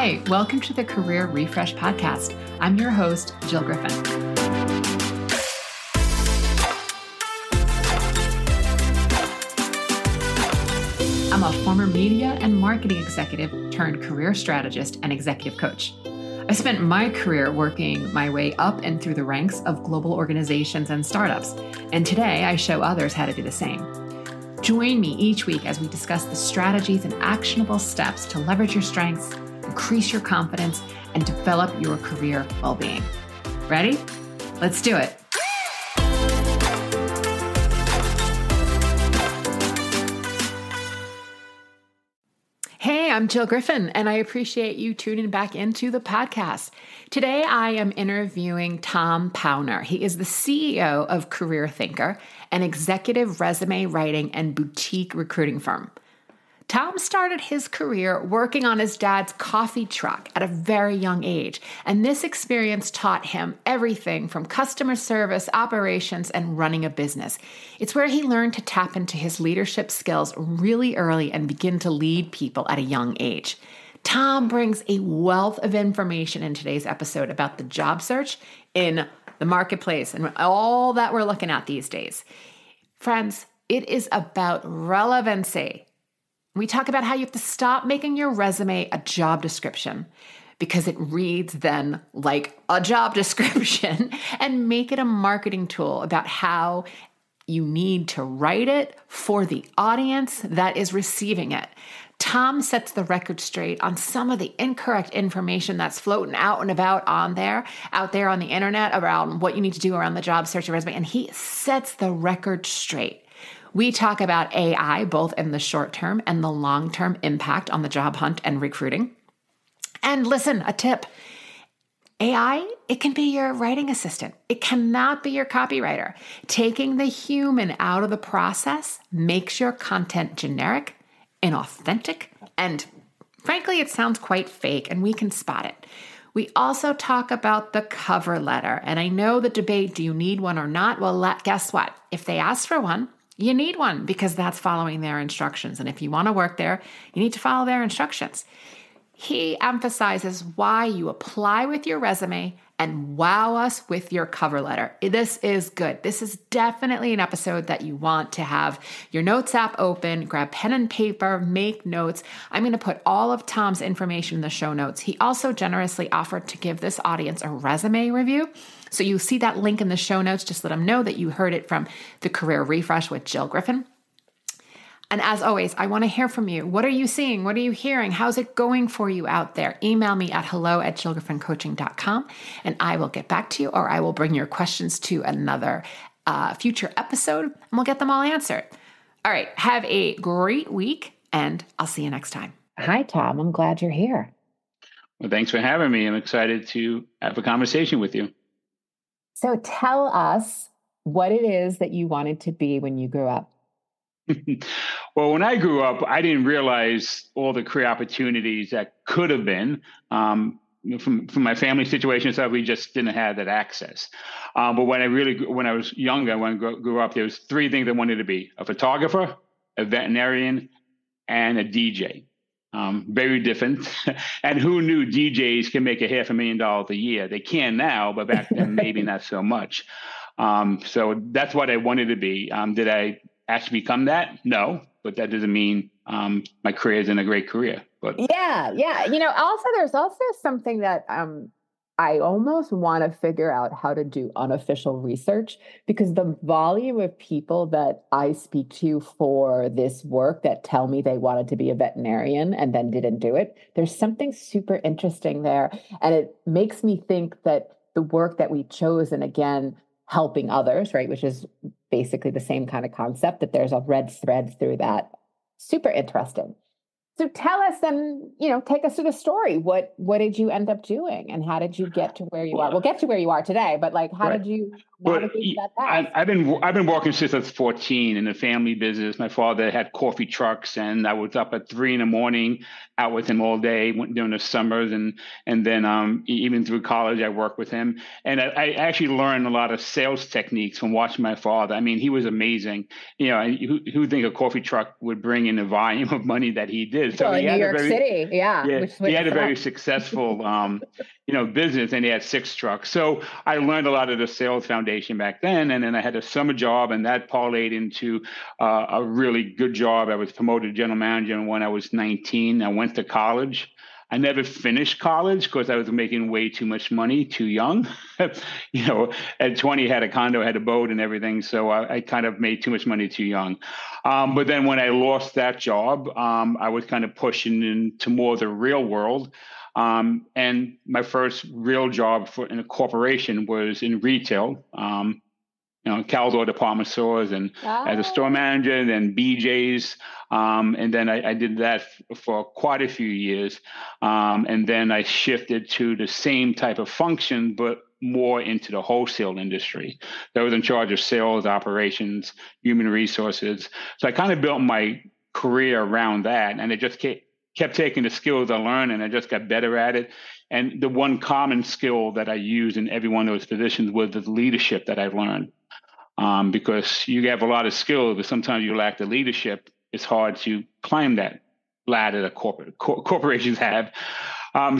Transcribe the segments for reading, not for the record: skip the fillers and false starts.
Hi, welcome to the Career Refresh Podcast. I'm your host, Jill Griffin. I'm a former media and marketing executive turned career strategist and executive coach. I spent my career working my way up and through the ranks of global organizations and startups, and today I show others how to do the same. Join me each week as we discuss the strategies and actionable steps to leverage your strengths, increase your confidence, and develop your career well-being. Ready? Let's do it. Hey, I'm Jill Griffin, and I appreciate you tuning back into the podcast. Today, I am interviewing Tom Powner. He is the CEO of Career Thinker, an executive resume writing and boutique recruiting firm. Tom started his career working on his dad's coffee truck at a very young age, and this experience taught him everything from customer service, operations, and running a business. It's where he learned to tap into his leadership skills really early and begin to lead people at a young age. Tom brings a wealth of information in today's episode about the job search in the marketplace and all that we're looking at these days. Friends, it is about relevancy. We talk about how you have to stop making your resume a job description because it reads then like a job description and make it a marketing tool about how you need to write it for the audience that is receiving it. Tom sets the record straight on some of the incorrect information that's floating out and about out there on the internet around what you need to do around the job search and resume, and he sets the record straight. We talk about AI, both in the short term and the long term impact on the job hunt and recruiting. And listen, a tip. AI, it can be your writing assistant. It cannot be your copywriter. Taking the human out of the process makes your content generic, inauthentic, and frankly, it sounds quite fake, and we can spot it. We also talk about the cover letter. And I know the debate, do you need one or not? Well, guess what? If they ask for one, you need one because that's following their instructions. And if you want to work there, you need to follow their instructions. He emphasizes why you apply with your resume and wow us with your cover letter. This is good. This is definitely an episode that you want to have your notes app open, grab pen and paper, make notes. I'm going to put all of Tom's information in the show notes. He also generously offered to give this audience a resume review. So you see that link in the show notes. Just let them know that you heard it from the Career Refresh with Jill Griffin. And as always, I want to hear from you. What are you seeing? What are you hearing? How's it going for you out there? Email me at hello@jillgriffincoaching.com and I will get back to you, or I will bring your questions to another future episode and we'll get them all answered. All right. Have a great week and I'll see you next time. Hi, Tom. I'm glad you're here. Well, thanks for having me. I'm excited to have a conversation with you. So tell us what it is that you wanted to be when you grew up. Well, when I grew up, I didn't realize all the career opportunities that could have been. From my family situation, so we just didn't have that access. But when I was younger, when I grew up, there was three things I wanted to be: a photographer, a veterinarian, and a DJ. Very different. And who knew DJs can make $500,000 a year? They can now, but back then, maybe not so much. So that's what I wanted to be. Did I actually become that? No, but that doesn't mean my career isn't a great career. But yeah. There's also something that I almost want to figure out how to do unofficial research, because the volume of people that I speak to for this work that tell me they wanted to be a veterinarian and then didn't do it, there's something super interesting there. And it makes me think that the work that we chose, and again, helping others, right, which is basically the same kind of concept, that there's a red thread through that. Super interesting. So tell us then, take us through the story. What did you end up doing and how did you get to where you are? We'll get to where you are today, but how did you navigate that path? I've been working since I was 14 in the family business. My father had coffee trucks and I was up at 3 a.m. out with him all day during the summers. And then even through college, I worked with him. And I actually learned a lot of sales techniques from watching my father. I mean, he was amazing. Who think a coffee truck would bring in the volume of money that he did? did. So Well, he in New had a York very, City, yeah, yeah, which he wouldn't had a very have successful, business, and he had 6 trucks. So I learned a lot of the sales foundation back then, and then I had a summer job, and that parlayed into a really good job. I was promoted to general manager when I was 19. I went to college. I never finished college because I was making way too much money too young. At 20, I had a condo, had a boat and everything. So I kind of made too much money too young. But then when I lost that job, I was kind of pushing into more of the real world. And my first real job in a corporation was in retail. Caldor department stores and as a store manager, and then BJ's. And then I did that for quite a few years. And then I shifted to the same type of function, but more into the wholesale industry. So I was in charge of sales, operations, human resources. So I kind of built my career around that. And it just kept taking the skills I learned, and I just got better at it. And the one common skill that I used in every one of those positions was the leadership that I learned. Because you have a lot of skills, but sometimes you lack the leadership. It's hard to climb that ladder that corporations have.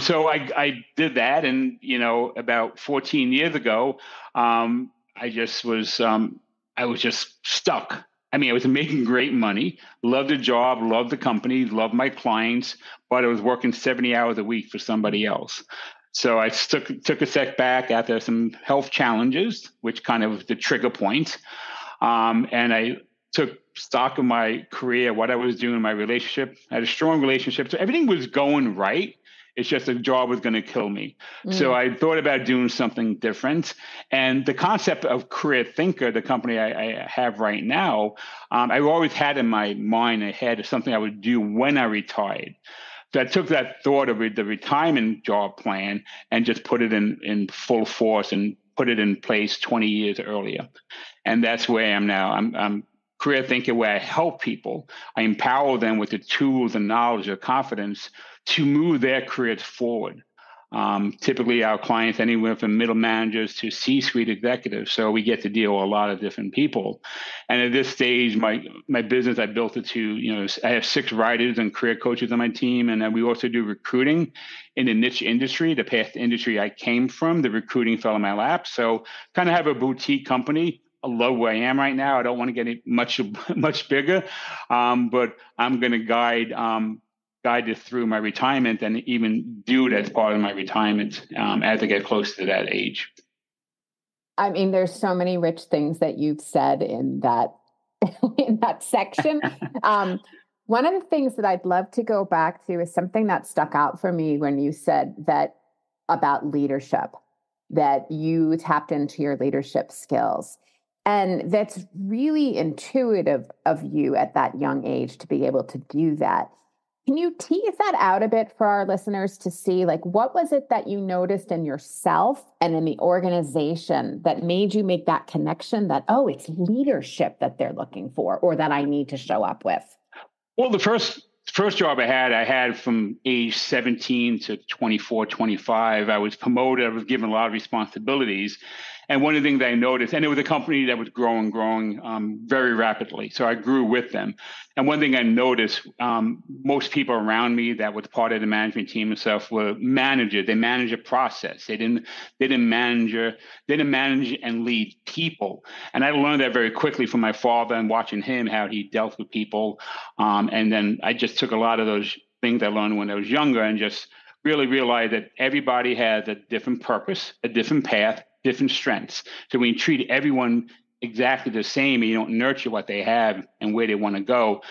So I did that, and about 14 years ago, I was just stuck. I mean, I was making great money, loved the job, loved the company, loved my clients, but I was working 70 hours a week for somebody else. So I took a step back after some health challenges, which kind of was the trigger point. And I took stock of my career, what I was doing in my relationship. I had a strong relationship. So everything was going right. It's just the job was going to kill me. So I thought about doing something different. And the concept of Career Thinker, the company I have right now, I've always had in my mind ahead of something I would do when I retired. So I took that thought of the retirement job plan and just put it in full force and put it in place 20 years earlier. And that's where I am now. I'm career thinker, where I help people. I empower them with the tools and knowledge or confidence to move their careers forward. Typically, our clients, anywhere from middle managers to C-suite executives. So we get to deal with a lot of different people. And at this stage, my business, I built it to, I have 6 writers and career coaches on my team. And then we also do recruiting in the niche industry, the past industry I came from. The recruiting fell in my lap. So kind of have a boutique company. I love where I am right now. I don't want to get it much bigger, but I'm going to guide it through my retirement and even do it as part of my retirement as I get close to that age. I mean, there's so many rich things that you've said in that section. One of the things that I'd love to go back to is something that stuck out for me when you said that about leadership, that you tapped into your leadership skills. And that's really intuitive of you at that young age to be able to do that. Can you tease that out a bit for our listeners to see, what was it that you noticed in yourself and in the organization that made you make that connection that, it's leadership that they're looking for or that I need to show up with? Well, the first job I had from age 17 to 24, 25. I was promoted. I was given a lot of responsibilities. And one of the things I noticed, and it was a company that was growing very rapidly. So I grew with them. And one thing I noticed, most people around me that was part of the management team and stuff were managers. They managed a process. They didn't manage and lead people. And I learned that very quickly from my father and watching him, how he dealt with people. And then I just took a lot of those things I learned when I was younger and just really realized that everybody has a different purpose, a different path, different strengths. So when you treat everyone exactly the same and you don't nurture what they have and where they want to go,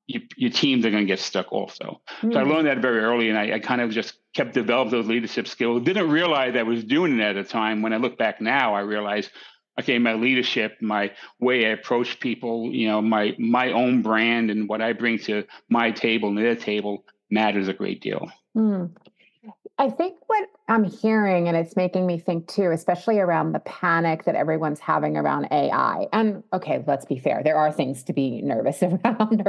your teams are going to get stuck also. So I learned that very early, and I kind of just kept developing those leadership skills. Didn't realize I was doing it at the time. When I look back now, I realize, okay, my leadership, my way I approach people, my own brand and what I bring to my table and their table matters a great deal. I think what I'm hearing, and it's making me think too, especially around the panic that everyone's having around AI. And okay, let's be fair. There are things to be nervous around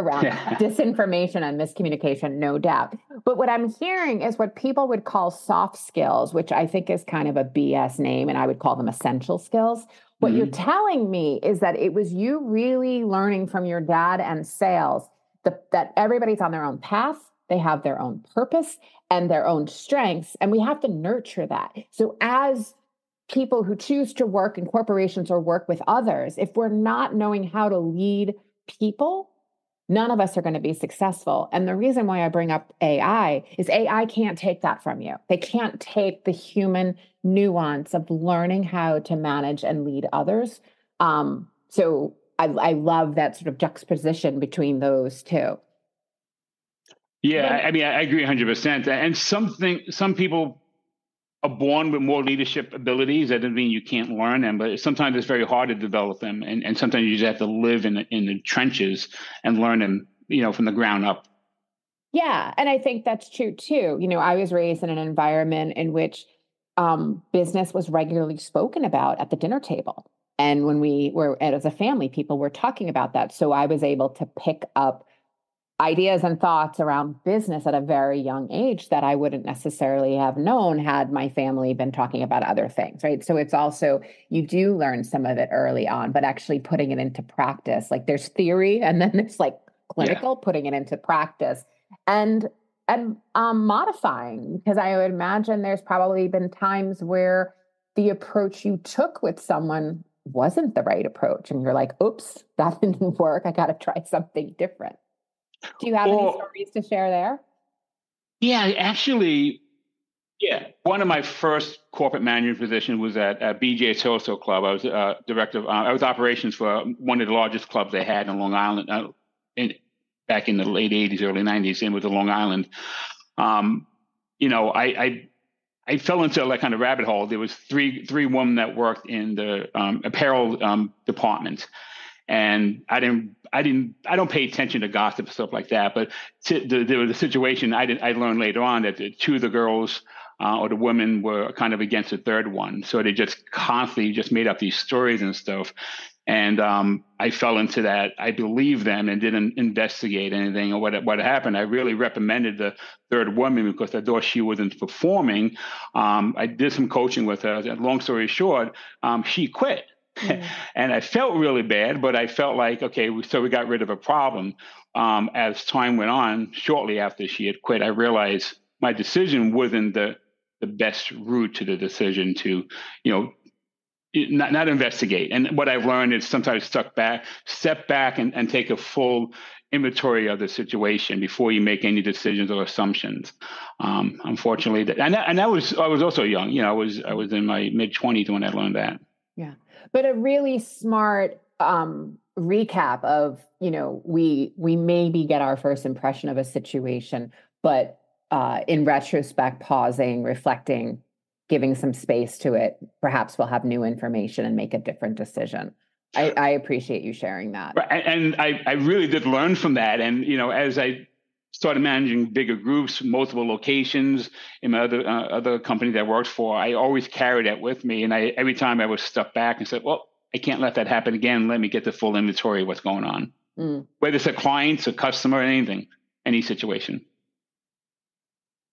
disinformation and miscommunication, no doubt. But what I'm hearing is what people would call soft skills, which I think is kind of a BS name, and I would call them essential skills. What you're telling me is that it was you really learning from your dad and sales that everybody's on their own path. They have their own purpose and their own strengths, and we have to nurture that. So as people who choose to work in corporations or work with others, if we're not knowing how to lead people, none of us are going to be successful. And the reason why I bring up AI is AI can't take that from you. They can't take the human nuance of learning how to manage and lead others. So I love that sort of juxtaposition between those two. Yeah, I mean, I agree 100%. And some people are born with more leadership abilities. That doesn't mean you can't learn them, but sometimes it's very hard to develop them. And sometimes you just have to live in the trenches and learn them, from the ground up. Yeah. And I think that's true too. I was raised in an environment in which business was regularly spoken about at the dinner table. And when we were, as a family, people were talking about that. So I was able to pick up ideas and thoughts around business at a very young age that I wouldn't necessarily have known had my family been talking about other things, right? So it's also, you do learn some of it early on, but actually putting it into practice, like there's theory and then there's like clinical, putting it into practice and modifying, because I would imagine there's probably been times where the approach you took with someone wasn't the right approach. And you're like, oops, that didn't work. I got to try something different. Do you have any stories to share there? Yeah, actually, one of my first corporate management positions was at BJ Social Club. I was director. I was operations for one of the largest clubs they had in Long Island back in the late '80s, early '90s, and with the Long Island. I fell into like kind of rabbit hole. There was three women that worked in the apparel department. And I don't pay attention to gossip and stuff like that. But there was a situation I learned later on that the two of the girls or the women were kind of against the third one. So they just constantly just made up these stories and stuff. And I fell into that. I believed them and didn't investigate anything or what happened. I really reprimanded the third woman because I thought she wasn't performing. I did some coaching with her. Long story short, she quit. And I felt really bad, but I felt like, okay, so we got rid of a problem. As time went on, shortly after she had quit, I realized my decision wasn't the best route to the decision to, not investigate. And what I've learned is sometimes step back and take a full inventory of the situation before you make any decisions or assumptions. Unfortunately, I was also young. I was in my mid-20s when I learned that. Yeah. But a really smart recap of, we maybe get our first impression of a situation, but in retrospect, pausing, reflecting, giving some space to it, perhaps we'll have new information and make a different decision. I appreciate you sharing that. And I really did learn from that. And, as I started managing bigger groups, multiple locations in my other company that I worked for, I always carried that with me. And every time I would step back and say, well, I can't let that happen again. Let me get the full inventory of what's going on. Whether it's a client, a customer, anything, any situation.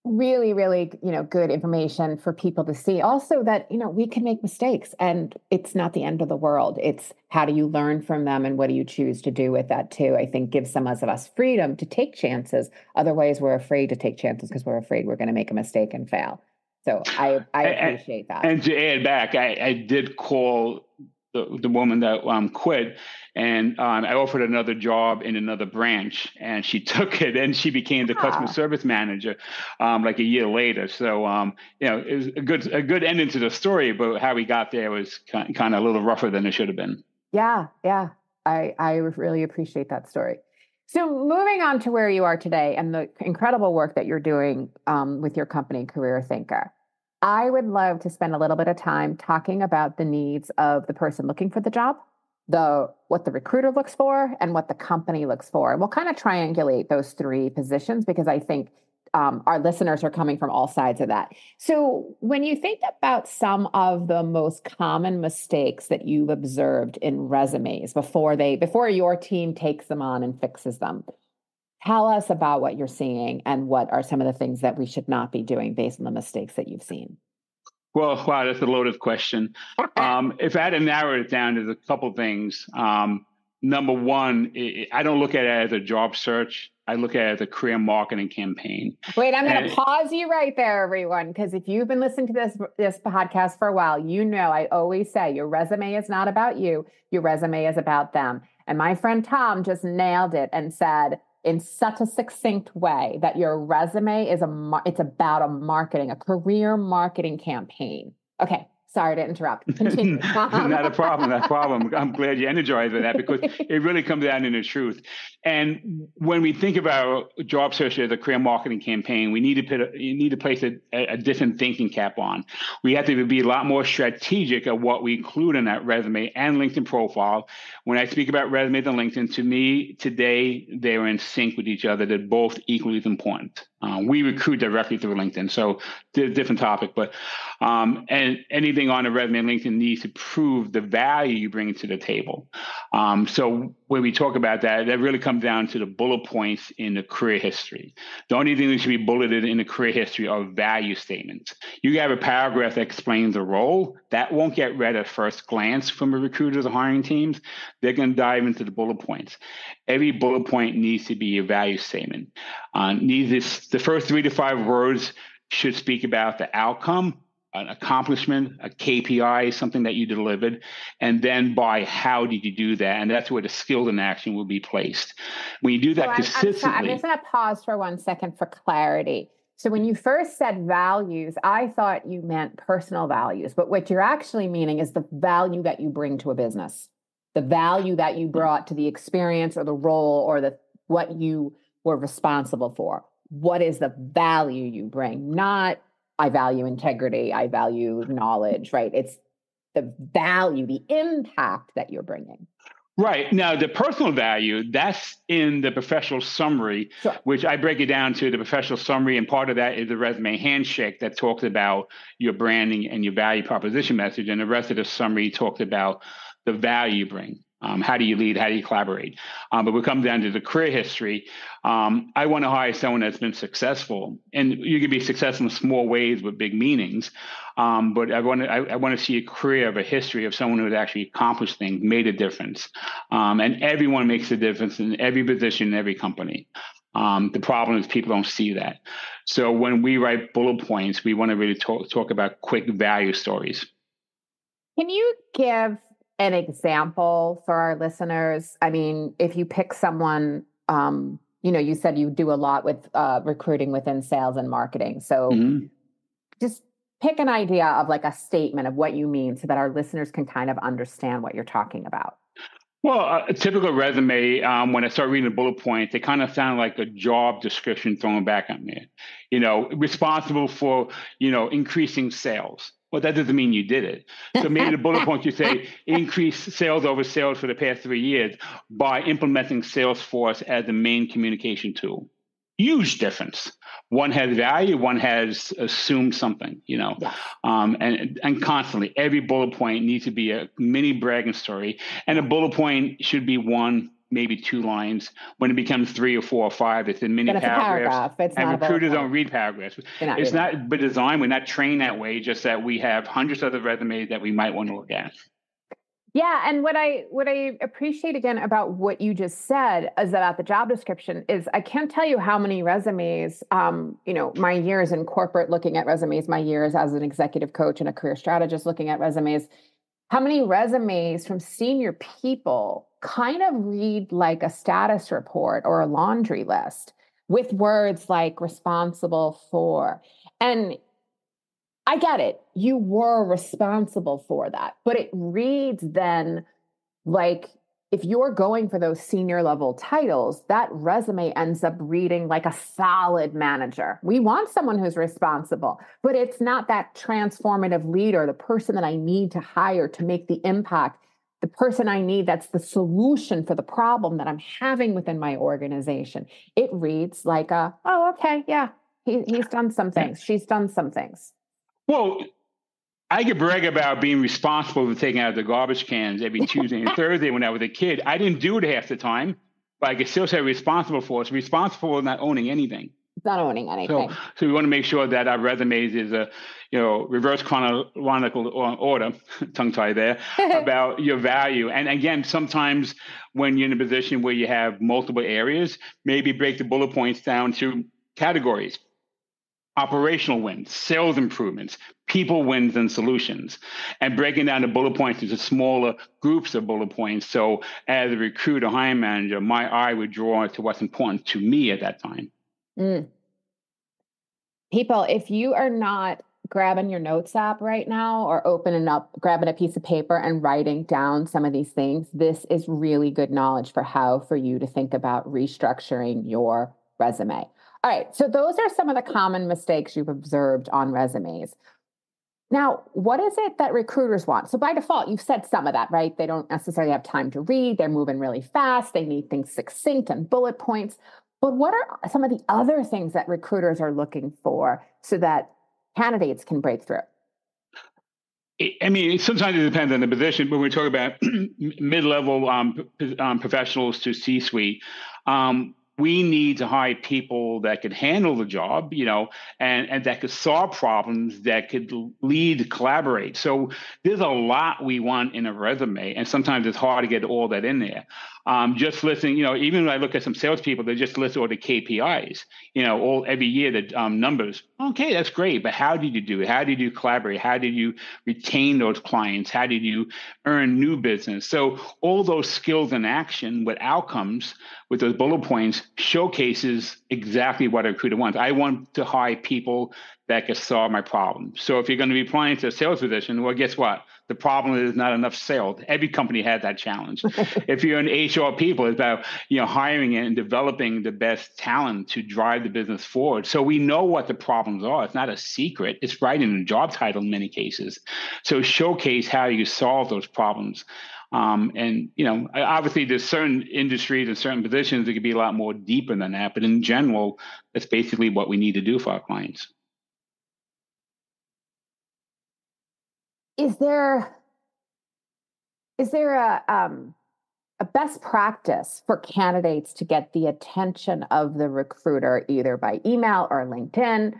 Really, really, good information for people to see. Also that, we can make mistakes and it's not the end of the world. It's how do you learn from them and what do you choose to do with that too? I think gives some of us freedom to take chances. Otherwise, we're afraid to take chances because we're afraid we're going to make a mistake and fail. So I appreciate that. And to add back, I did call the woman that quit, and I offered another job in another branch, and she took it, and she became the customer service manager like a year later. So it was a good ending to the story, but how we got there was kind of a little rougher than it should have been. Yeah. I really appreciate that story. So moving on to where you are today and the incredible work that you're doing with your company, Career Thinker. I would love to spend a little bit of time talking about the needs of the person looking for the job, what the recruiter looks for, and what the company looks for. And we'll kind of triangulate those three positions because I think our listeners are coming from all sides of that. So when you think about some of the most common mistakes that you've observed in resumes before your team takes them on and fixes them, tell us about what you're seeing and what are some of the things that we should not be doing based on the mistakes that you've seen. Well, wow, that's a loaded question. If I had to narrow it down, there's a couple things. Number one, I don't look at it as a job search. I look at it as a career marketing campaign. Wait, I'm going to pause you right there, everyone, because if you've been listening to this podcast for a while, you know I always say your resume is not about you. Your resume is about them. And my friend Tom just nailed it and said in such a succinct way that your resume is it's about a career marketing campaign. Okay. Sorry to interrupt. Continue. Not a problem. I'm glad you energized with that because it really comes down to the truth. And when we think about job search as a career marketing campaign, we need to place a different thinking cap on. We have to be a lot more strategic of what we include in that resume and LinkedIn profile. When I speak about resumes and LinkedIn, to me today they're in sync with each other. They're both equally as important. We recruit directly through LinkedIn, so different topic. But and anything on a resume and LinkedIn needs to prove the value you bring to the table. So when we talk about that really comes down to the bullet points in the career history. The only thing that should be bulleted in the career history are value statements. You have a paragraph that explains the role. That won't get read at first glance from the recruiters or hiring teams. They're going to dive into the bullet points. Every bullet point needs to be a value statement. The first 3 to 5 words should speak about the outcome, an accomplishment, a KPI, something that you delivered, and then by how did you do that? And that's where the skill in action will be placed. When you do that consistently. I'm just going to pause for 1 second for clarity. So when you first said values, I thought you meant personal values, but what you're actually meaning is the value that you bring to a business, the value that you brought to the experience or the role or what you were responsible for. What is the value you bring? Not I value integrity, I value knowledge, right? It's the value, the impact that you're bringing. Right. Now, the personal value, that's in the professional summary, Sure. Which I break it down to the professional summary. And part of that is the resume handshake that talks about your branding and your value proposition message. And the rest of the summary talks about the value you bring. How do you lead? How do you collaborate? But we come down to the career history. I want to hire someone that's been successful, and you can be successful in small ways with big meanings. But I want to see a career of a history of someone who has actually accomplished things, made a difference, and everyone makes a difference in every position, in every company. The problem is people don't see that. So when we write bullet points, we want to really talk about quick value stories. Can you give an example for our listeners? I mean, if you pick someone, you said you do a lot with recruiting within sales and marketing. So just pick an idea of like a statement of what you mean so that our listeners can kind of understand what you're talking about. Well, a typical resume, when I start reading the bullet points, they kind of sound like a job description thrown back at me. Responsible for, increasing sales. Well, that doesn't mean you did it. So maybe the bullet point you say, increase sales over sales for the past 3 years by implementing Salesforce as the main communication tool. Huge difference. One has value, one has assumed something, Yeah. And constantly, every bullet point needs to be a mini bragging story. And a bullet point should be 1, maybe 2 lines. When it becomes 3 or 4 or 5, it's in mini paragraphs. And recruiters don't read paragraphs. It's not by design. We're not trained that way, just that we have hundreds of other resumes that we might want to look at. Yeah. And what I appreciate again about what you just said is about the job description is I can't tell you how many resumes, my years in corporate looking at resumes, my years as an executive coach and a career strategist looking at resumes, how many resumes from senior people kind of read like a status report or a laundry list with words like responsible for. And I get it. You were responsible for that, but it reads then like if you're going for those senior level titles, that resume ends up reading like a solid manager. We want someone who's responsible, but it's not that transformative leader, the person that I need to hire to make the impact, the person I need that's the solution for the problem that I'm having within my organization. It reads like he's done some things. She's done some things. Well, I could brag about being responsible for taking out the garbage cans every Tuesday and Thursday when I was a kid. I didn't do it half the time, but I could still say responsible for it. Responsible for not owning anything. not owning anything. So we want to make sure that our resumes is a, reverse chronological order, tongue tie there, about your value. And again, sometimes when you're in a position where you have multiple areas, maybe break the bullet points down to categories: operational wins, sales improvements, people wins, and solutions, and breaking down the bullet points into smaller groups of bullet points. So as a recruiter, hiring manager, my eye would draw to what's important to me at that time. People, if you are not grabbing your notes app right now or grabbing a piece of paper and writing down some of these things, this is really good knowledge for you to think about restructuring your resume. All right. So those are some of the common mistakes you've observed on resumes. Now, what is it that recruiters want? So by default, you've said some of that, right? They don't necessarily have time to read. They're moving really fast. They need things succinct and bullet points. But what are some of the other things that recruiters are looking for so that candidates can break through? I mean, sometimes it depends on the position, but we're talking about mid-level professionals to C-suite. We need to hire people that could handle the job, and that could solve problems, that could lead, collaborate. So there's a lot we want in a resume, and sometimes it's hard to get all that in there. Just listening, even when I look at some salespeople, they just list all the KPIs, every year, the numbers. Okay, that's great, but how did you do it? How did you collaborate? How did you retain those clients? How did you earn new business? So all those skills in action with outcomes, with those bullet points, showcases exactly what a recruiter wants. I want to hire people that can solve my problem. So if you're going to be applying to a sales position, well, guess what? The problem is not enough sales. Every company has that challenge. If you're in HR people, it's about hiring and developing the best talent to drive the business forward. So we know what the problems are. It's not a secret. It's right in the job title in many cases. So showcase how you solve those problems. And obviously there's certain industries and certain positions that could be a lot more deeper than that. But in general, that's basically what we need to do for our clients. Is there a best practice for candidates to get the attention of the recruiter, either by email or LinkedIn?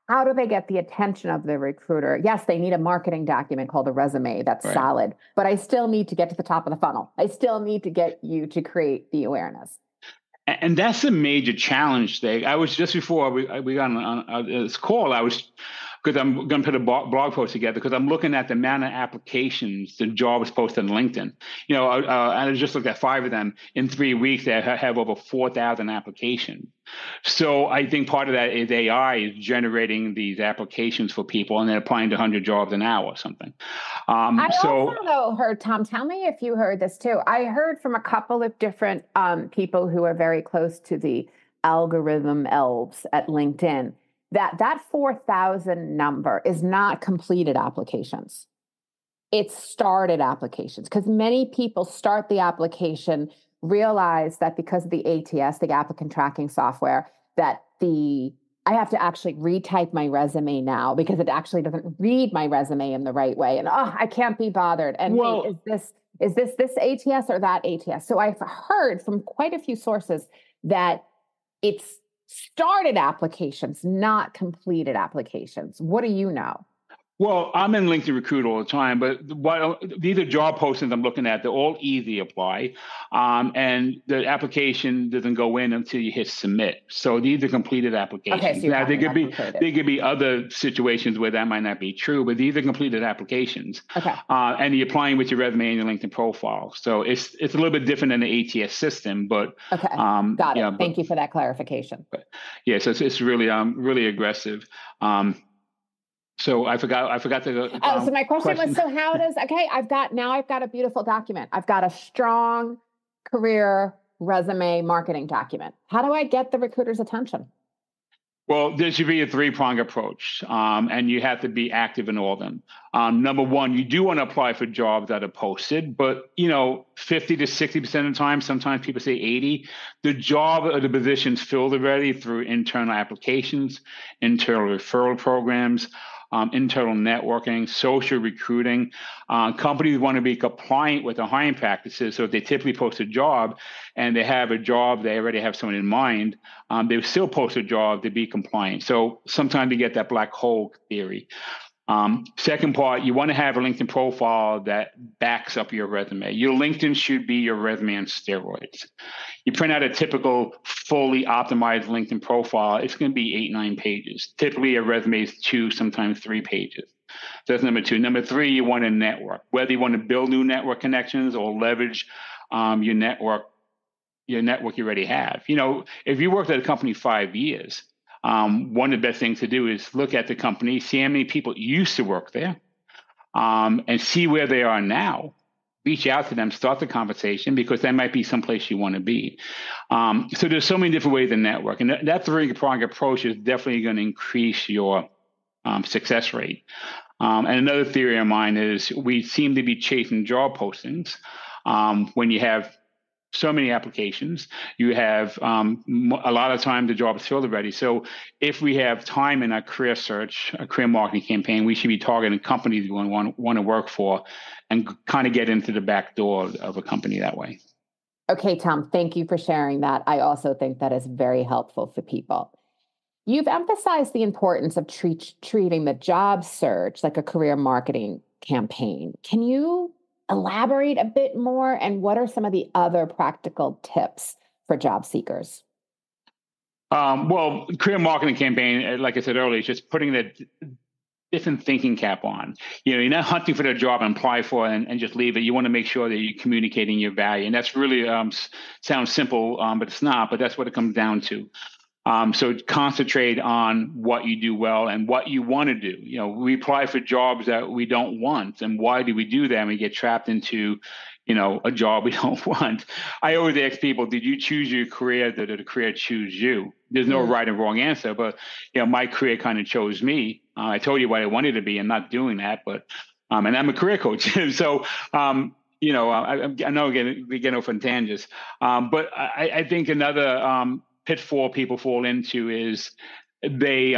How do they get the attention of the recruiter? Yes, they need a marketing document called a resume. That's right. Solid. But I still need to get to the top of the funnel. I still need to get you to create the awareness. And that's a major challenge, Dave. I was just before we got on this call, because I'm going to put a blog post together, because I'm looking at the amount of applications the job was posted on LinkedIn. I just looked at 5 of them. In 3 weeks, they have over 4,000 applications. So I think part of that is AI is generating these applications for people, and they're applying to 100 jobs an hour or something. I also heard, Tom, tell me if you heard this too. I heard from a couple of different people who are very close to the algorithm elves at LinkedIn, that 4,000 number is not completed applications. It's started applications, because many people start the application, realize that because of the ATS, the applicant tracking software, that I have to actually retype my resume now because it actually doesn't read my resume in the right way. And I can't be bothered. And wait, is this ATS or that ATS? So I've heard from quite a few sources that it's started applications, not completed applications. What do you know? Well, I'm in LinkedIn Recruit all the time, but these are job postings I'm looking at. They're all easy apply, and the application doesn't go in until you hit submit. So these are completed applications. Okay, so now there could be other situations where that might not be true, but these are completed applications. Okay, and you're applying with your resume and your LinkedIn profile. So it's a little bit different than the ATS system, but okay, got it. Thank you for that clarification. But, yes, it's really aggressive. So I forgot to. So my question was, so how does, I've got a beautiful document. I've got a strong career resume marketing document. How do I get the recruiter's attention? Well, there should be a 3-pronged approach, and you have to be active in all of them. Number one, you do want to apply for jobs that are posted, but 50 to 60% of the time, sometimes people say 80, the job or the position's filled already through internal applications, internal referral programs. internal networking, social recruiting. Companies want to be compliant with the hiring practices. So if they typically post a job and they have a job, they already have someone in mind, they will still post a job to be compliant. So sometimes you get that black hole theory. Second part, you want to have a LinkedIn profile that backs up your resume. Your LinkedIn should be your resume on steroids. You print out a typical fully optimized LinkedIn profile, it's going to be 8-9 pages. Typically, a resume is 2, sometimes 3 pages. So that's number 2. Number 3, you want to network. Whether you want to build new network connections or leverage your network you already have. If you worked at a company 5 years, one of the best things to do is look at the company, see how many people used to work there, and see where they are now. Reach out to them, start the conversation, because that might be someplace you want to be. So there's so many different ways to network. And that three-pronged approach is definitely going to increase your success rate. And another theory of mine is we seem to be chasing job postings when you have so many applications. You have a lot of time the job is filled already. So if we have time in our career search, a career marketing campaign, we should be targeting companies we want to work for and kind of get into the back door of a company that way. Okay, Tom, thank you for sharing that. I also think that is very helpful for people. You've emphasized the importance of treating the job search like a career marketing campaign. Can you elaborate a bit more? And what are some of the other practical tips for job seekers? Well, career marketing campaign, like I said earlier, is just putting the different thinking cap on. You're not hunting for the job and apply for it and just leave it. You want to make sure that you're communicating your value. And that's really sounds simple, but it's not. But that's what it comes down to. So concentrate on what you do well and what you want to do. We apply for jobs that we don't want. And why do we do that? And we get trapped into, a job we don't want. I always ask people, did you choose your career or did the career choose you? There's no right and wrong answer, but, my career kind of chose me. I told you what I wanted to be. I'm not doing that, but, and I'm a career coach. So, I know we get off on tangents, but I think another, pitfall people fall into is they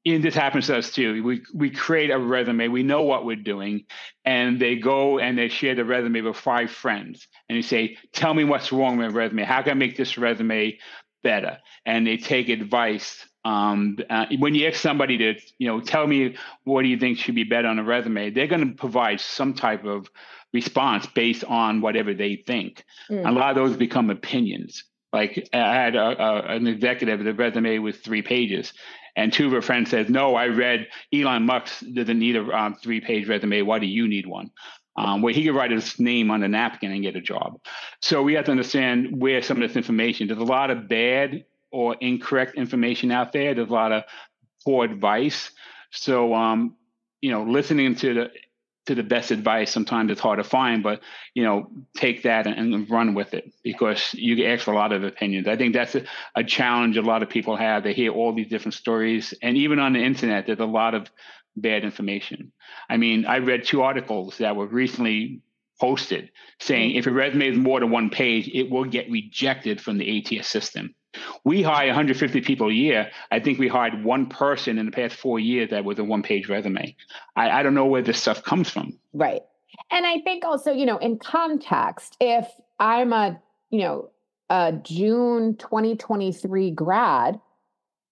and this happens to us too. We create a resume, we know what we're doing, and they go and they share the resume with 5 friends and they say, tell me what's wrong with my resume, how can I make this resume better? And they take advice. When you ask somebody to tell me what do you think should be better on a resume, they're going to provide some type of response based on whatever they think. A lot of those become opinions. Like I had an executive, the resume was 3 pages, and 2 of her friends said, no, I read Elon Musk doesn't need a 3-page resume. Why do you need one? Where he could write his name on a napkin and get a job. So we have to understand where some of this information, there's a lot of bad or incorrect information out there. There's a lot of poor advice. So, listening to the best advice, sometimes it's hard to find, but, take that and run with it, because you get asked for a lot of opinions. I think that's a challenge a lot of people have. They hear all these different stories. And even on the internet, there's a lot of bad information. I mean, I read 2 articles that were recently posted saying if a resume is more than 1 page, it will get rejected from the ATS system. We hire 150 people a year. I think we hired 1 person in the past 4 years that was a 1-page resume. I don't know where this stuff comes from. Right. And I think also, in context, if I'm a June 2023 grad,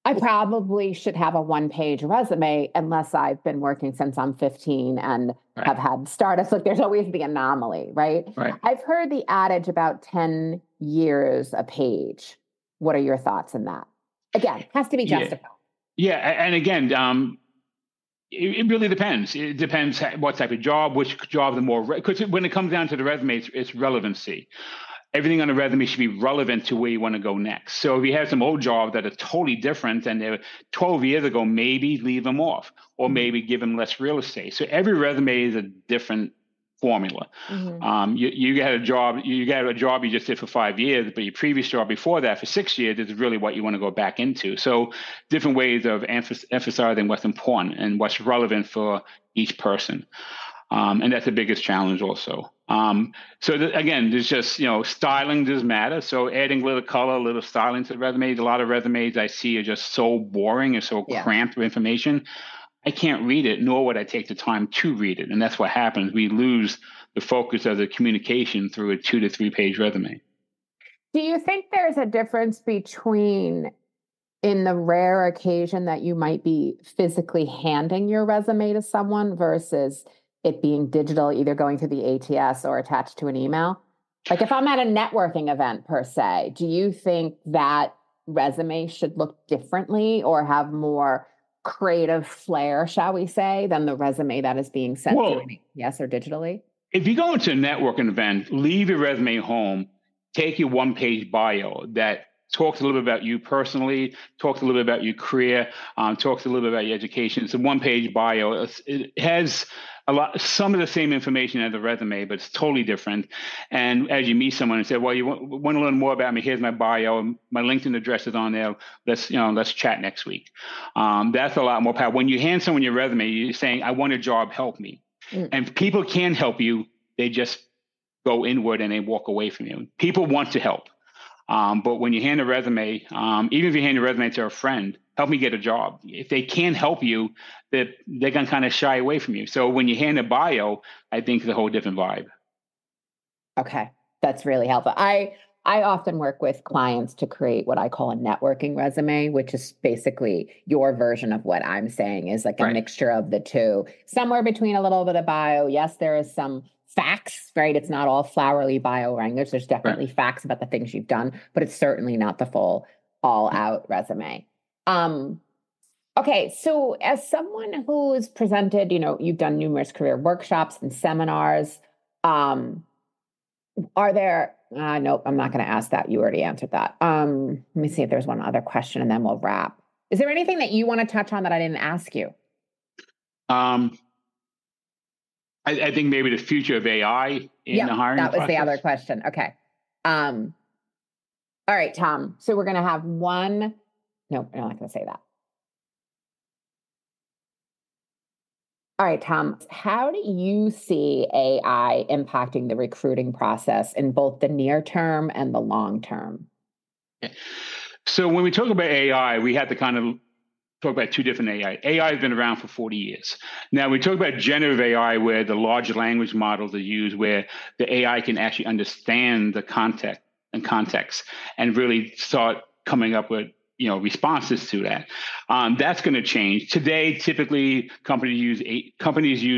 I probably should have a 1-page resume unless I've been working since I'm 15 and have had startups. Look, there's always the anomaly, right? I've heard the adage about 10 years a page. What are your thoughts on that? Again, has to be justified. Yeah. And again, it really depends. It depends what type of job, which job the more, because when it comes down to the resume, it's relevancy. Everything on the resume should be relevant to where you want to go next. So if you have some old jobs that are totally different and they're 12 years ago, maybe leave them off or maybe give them less real estate. So every resume is a different formula. You got a job you just did for 5 years, but your previous job before that for 6 years is really what you want to go back into. So different ways of emphasizing what's important and what's relevant for each person. And that's the biggest challenge also. Again, there's just, styling does matter. So adding a little color, a little styling to the resumes. A lot of resumes I see are just so boring and so cramped with information. I can't read it, nor would I take the time to read it. And that's what happens. We lose the focus of the communication through a 2 to 3 page resume. Do you think there's a difference between, in the rare occasion that you might be physically handing your resume to someone versus it being digital, either going through the ATS or attached to an email? Like if I'm at a networking event per se, do you think that resume should look differently or have more creative flair, shall we say, than the resume that is being sent through an ATS or digitally? If you go into a networking event, leave your resume home, take your one-page bio that talks a little bit about you personally, talks a little bit about your career, talks a little bit about your education. It's a one-page bio. It has some of the same information as a resume, but it's totally different. And as you meet someone and say, well, you want to learn more about me, here's my bio, my LinkedIn address is on there. Let's chat next week. That's a lot more power. When you hand someone your resume, you're saying, I want a job, help me. And people can help you. They just go inward and they walk away from you. People want to help. But when you hand a resume, even if you hand a resume to a friend, help me get a job. If they can't help you, they're going to kind of shy away from you. So when you hand a bio, I think it's a whole different vibe. Okay. That's really helpful. I often work with clients to create what I call a networking resume, which is basically your version of what I'm saying is like a mixture of the two, somewhere between a little bit of bio. Yes, there is some facts, right? It's not all flowery bio language. There's definitely facts about the things you've done, but it's certainly not the full all out resume. Okay. So as someone who is presented, you've done numerous career workshops and seminars, are there, nope, I'm not going to ask that. You already answered that. Let me see if there's one other question and then we'll wrap. Is there anything that you want to touch on that I didn't ask you? I think maybe the future of AI in the hiring process. That was the other question. Okay. All right, Tom. So we're going to have one. No, I'm not going to say that. All right, Tom, how do you see AI impacting the recruiting process in both the near term and the long term? So when we talk about AI, we have to kind of talk about two different AI. AI has been around for 40 years. Now, we talk about generative AI, where the large language models are used, where the AI can actually understand the context and really start coming up with responses to that. That's going to change. Today, typically, companies use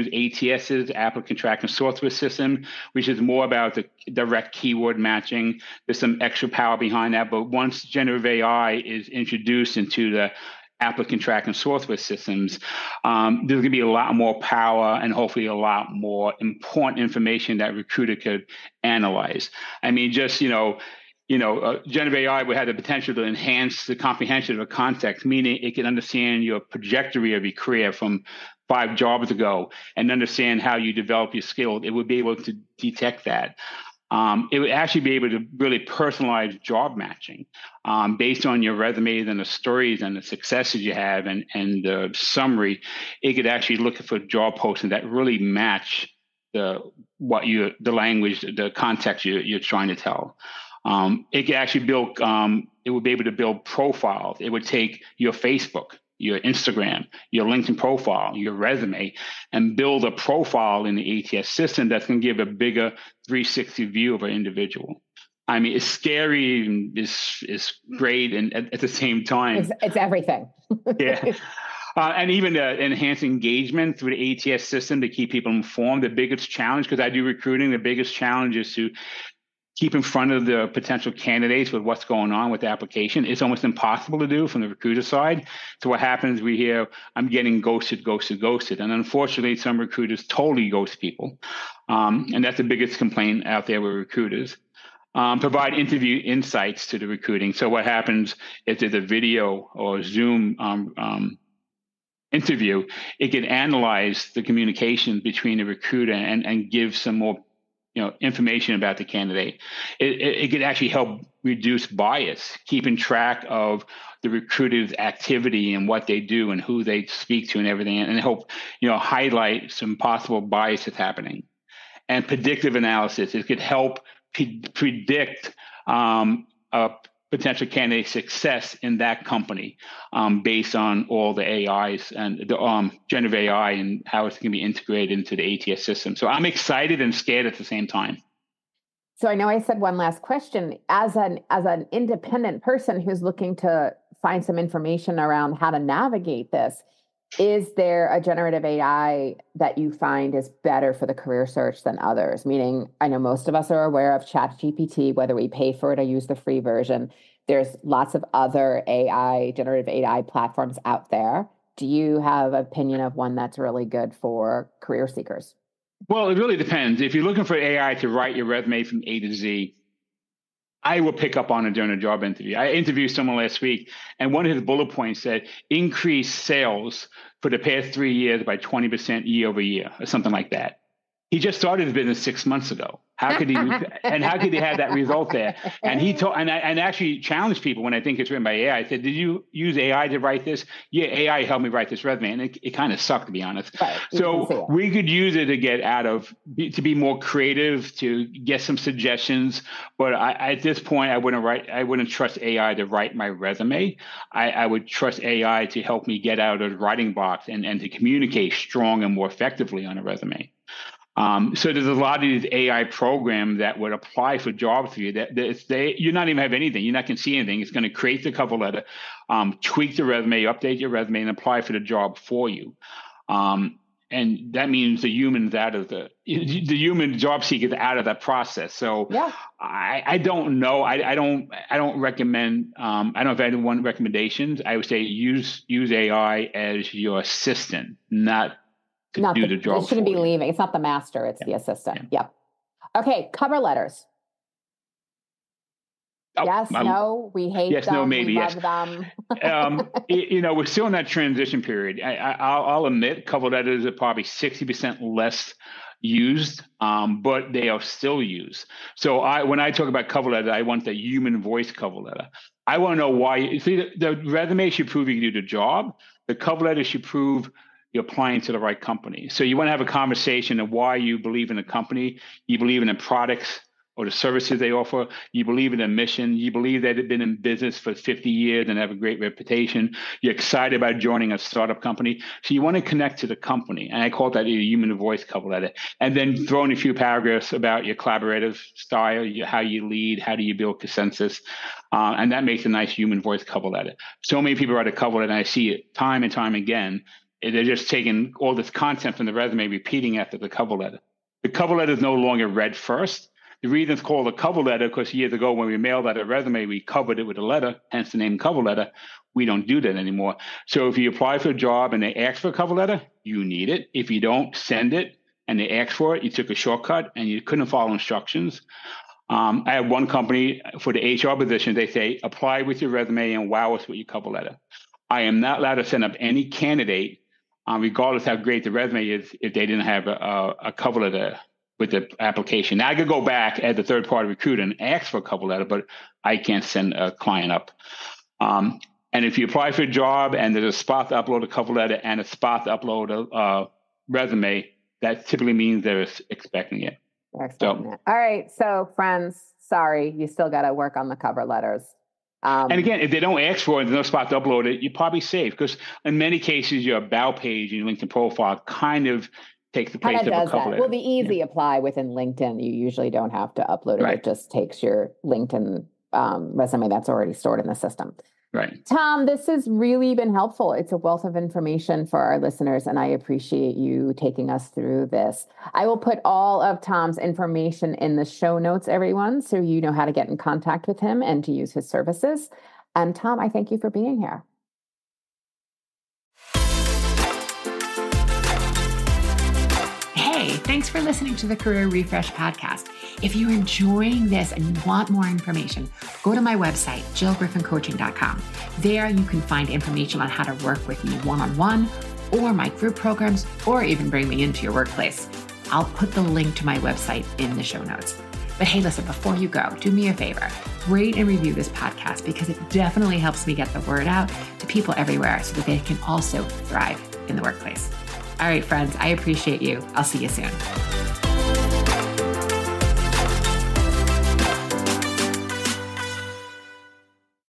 ATSs, applicant tracking software system, which is more about the direct keyword matching. There's some extra power behind that. But once generative AI is introduced into the applicant tracking software systems, there's going to be a lot more power and hopefully a lot more important information that recruiter could analyze. I mean, just, generative AI would have the potential to enhance the comprehension of a context, meaning it can understand your trajectory of your career from 5 jobs ago and understand how you develop your skills. It would be able to detect that. It would actually be able to really personalize job matching based on your resumes and the stories and the successes you have and the summary. It could actually look for job postings that really match the language, the context you're trying to tell. It could actually build. It would be able to build profiles. It would take your Facebook, your Instagram, your LinkedIn profile, your resume, and build a profile in the ATS system that's going to give a bigger 360 view of an individual. I mean, it's scary and it's great, and at the same time, it's everything. Yeah. And even to enhance engagement through the ATS system to keep people informed. The biggest challenge, because I do recruiting, the biggest challenge is to keep in front of the potential candidates with what's going on with the application. It's almost impossible to do from the recruiter side. So what happens, we hear, I'm getting ghosted. And unfortunately, some recruiters totally ghost people. And that's the biggest complaint out there with recruiters. Provide interview insights to the recruiting. So what happens if there's a video or Zoom interview, it can analyze the communication between the recruiter and give some more information about the candidate. It could actually help reduce bias, keeping track of the recruiter's activity and what they do and who they speak to and everything, and help highlight some possible bias that's happening. And predictive analysis, it could help predict a potential candidate success in that company based on all the AIs and the generative AI and how it's going to be integrated into the ATS system. So I'm excited and scared at the same time. So I know I said one last question. As an independent person who's looking to find some information around how to navigate this, is there a generative AI that you find is better for the career search than others? Meaning, I know most of us are aware of ChatGPT, whether we pay for it or use the free version. There's lots of other generative AI platforms out there. Do you have an opinion of one that's really good for career seekers? Well, it really depends. If you're looking for AI to write your resume from A to Z, I will pick up on it during a job interview. I interviewed someone last week, and one of his bullet points said, increase sales for the past 3 years by 20% year over year, or something like that. He just started his business 6 months ago. How could he have that result there? And he told, and actually challenged people when I think it's written by AI. I said, did you use AI to write this? Yeah, AI helped me write this resume. And it kind of sucked, to be honest. Right. So we could use it to get to be more creative, to get some suggestions. But at this point, I wouldn't trust AI to write my resume. I would trust AI to help me get out of the writing box and to communicate strong and more effectively on a resume. So there's a lot of these AI programs that would apply for jobs for you you're not even have anything. You're not going to see anything. It's going to create the cover letter, tweak the resume, update your resume, and apply for the job for you. And that means the human job seeker is out of that process. So yeah. I don't know. I don't recommend. I don't have any one recommendations. I would say use AI as your assistant, not do the job. It shouldn't be leaving. It's not the master. It's the assistant. Yep. Okay. Cover letters. Yes, no, we hate them. Yes, no, maybe. We love them. We're still in that transition period. I'll admit cover letters are probably 60% less used, but they are still used. So when I talk about cover letter, I want the human voice cover letter. I want to know why. See, the resume should prove you can do the job. The cover letter should prove you're applying to the right company. So you want to have a conversation of why you believe in a company, you believe in the products or the services they offer, you believe in a mission, you believe that they've been in business for 50 years and have a great reputation, you're excited about joining a startup company. So you want to connect to the company. And I call that a human voice cover letter. And then throw in a few paragraphs about your collaborative style, how you lead, how do you build consensus. And that makes a nice human voice cover letter. So many people write a cover letter, and I see it time and time again. They're just taking all this content from the resume, repeating after the cover letter. The cover letter is no longer read first. The reason it's called a cover letter, because years ago when we mailed out a resume, we covered it with a letter, hence the name cover letter. We don't do that anymore. So if you apply for a job and they ask for a cover letter, you need it. If you don't send it and they ask for it, you took a shortcut and you couldn't follow instructions. I have one company for the HR position. They say, apply with your resume and wow us with your cover letter. I am not allowed to send up any candidate regardless how great the resume is, if they didn't have a cover letter with the application. Now, I could go back as a third-party recruiter and ask for a cover letter, but I can't send a client up. And if you apply for a job and there's a spot to upload a cover letter and a spot to upload a resume, that typically means they're expecting it. All right. So, friends, sorry, you still got to work on the cover letters. And again, if they don't ask for it, there's no spot to upload it, you're probably safe, because in many cases, your about page and your LinkedIn profile kind of takes the place of a cover letter. Well, the easy apply within LinkedIn, you usually don't have to upload it. Right. It just takes your LinkedIn resume that's already stored in the system. Right. Tom, this has really been helpful. It's a wealth of information for our listeners, and I appreciate you taking us through this. I will put all of Tom's information in the show notes, everyone, so you know how to get in contact with him and to use his services. And Tom, I thank you for being here. Hey, thanks for listening to the Career Refresh podcast. If you're enjoying this and you want more information, go to my website, jillgriffincoaching.com. There you can find information on how to work with me one-on-one or my group programs, or even bring me into your workplace. I'll put the link to my website in the show notes. But hey, listen, before you go, do me a favor, rate and review this podcast, because it definitely helps me get the word out to people everywhere so that they can also thrive in the workplace. All right, friends, I appreciate you. I'll see you soon.